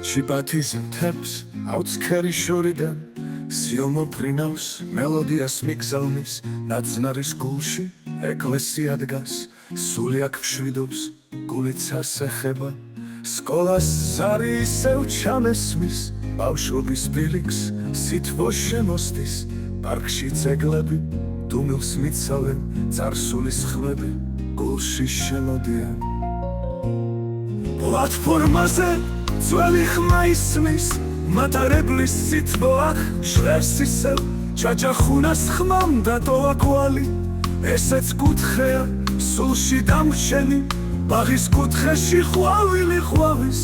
Chibati's taps outskeri shoridan Siomo prinaus melodias migzalnis Nadznaris gulshi eklesiadgas Suliak shvidobs gulitsas ეხება Skolas zari ისევ ჩამესმის Bavshobis biliks sitvo შემოსდის Parkshi ძეგლები დუმილს მიცავენ Წარსულის ხმები გულში შემოდიან Platformაზე ძველი ხმა ისმის მატარებლის სითბო აქ ჟღერს ისევ ჯაჯახუნას ხმამ დატოვა კვალი ესეც კუთხეა სულში დამრჩენი ბაღის კუთხეში ხვავილი ხვავის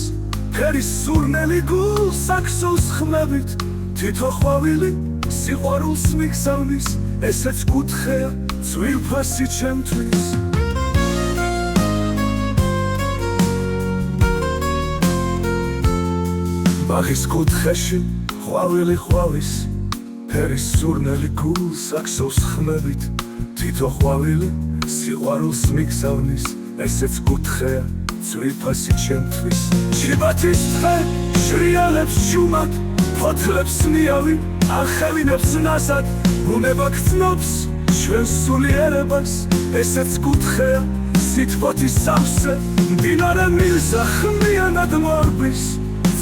ფერის სურნელი გულს აქსოვს ხმებით თითო ხვავილი სიყვარულს მიგზავნის ესეც კუთხეა ძვირფასი ჩემთვის Bაღის კუთხეში ხვავილი ხვავის ფერის სურნელი გულს აქსოვს ხმებით თითო ხვავილი სიყვარულს მიგზავნის ესეც კუთხეა ძვირფასი ჩემთვის ჩიბათის დღე შრიალებს შუმად ფოთლებს ნიავი ახევინებს ნაზად ბუნება გრძნობს ჩვენს სულიერებას ესეც კუთხეა სითბოთის სავსე მდინარე მილზა ხმიანად მორბის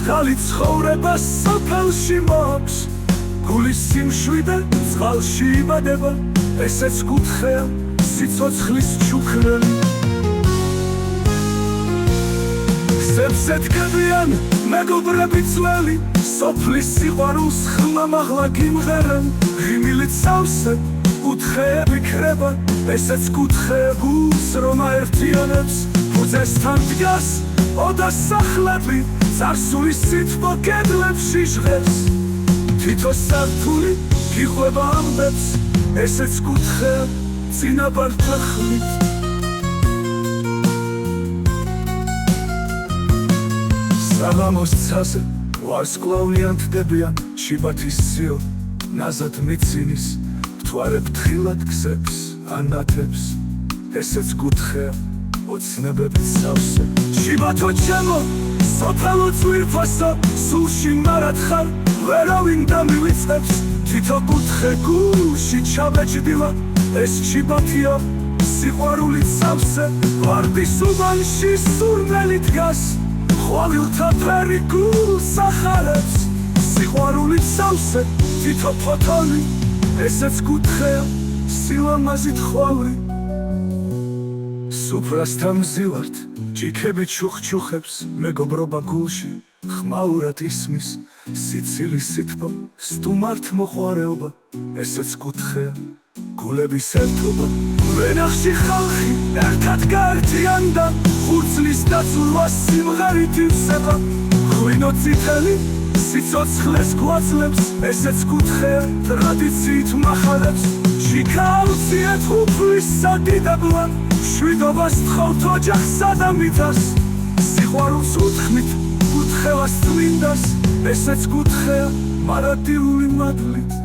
Წყალი ცხოვრებას სოფელში მოაქვს გულის სიმშვიდე წყალში იბადება ესეც კუთხეა სიცოცხლის ჩუქნელი გზებზე დგებიან მეგობრები ძველი სოფლის სიყვარულს ხმა მაღლა გიმღერენ ღიმილით სავსე კუთხეები ქრება ესეც კუთხეა გულს რომ აერთიანებს ფუძესთან დგას ოდას სახლები Წარსულის სითბო კედლებში ჟღერს თითო სართული გიყვება ამბებს ესეც კუთხეა წინაპართა ხმით საღამოს ცაზე ვარსკვლავიან თდებიან ჩიბათის სიო ნაზად მიცინის მთვარე ფრთხილად გზებს ანათებს ესეც კუთხეა ოცნებებით სავსე ჩიბათო ჩემო სოფელო ძვირფასო სულში მარად ხარ ვერავინ დამივიწყებს თითო კუთხე გულში ჩაბეჭდილა ეს ჩიბათია სიყვარულით სავსე ვარდის უბანში სურნელი დგას ხვავილთა ფერი გულს ახარებს სიყვარულით სავსე თითო ფოთოლი ესეც კუთხეა სილამაზით ხვავრი სუფრასთან მზივართ ჭიქები ჩუხჩუხებს მეგობრობა გულში ხმაურად ისმის სიცილის სითბო სტუმართ მოყვარეობა ესეც კუთხეა გულების ერთობა ვენახში ხალხი ერთად გაერთიანდა ხურცლის დაცულვა სიმღერით ივსება ღვინო წითელი სიცოცხლეს გვაძლებს ესეც კუთხეა ტრადიციით მახარებს ჩიქა ავციეთ უფლის სადიდებლად შვიდობას თხოვთ ოჯახსა და მიწას სიყვარულს უთხრით კუთხევას წმინდას ესეც კუთხეა მარადიული მადლით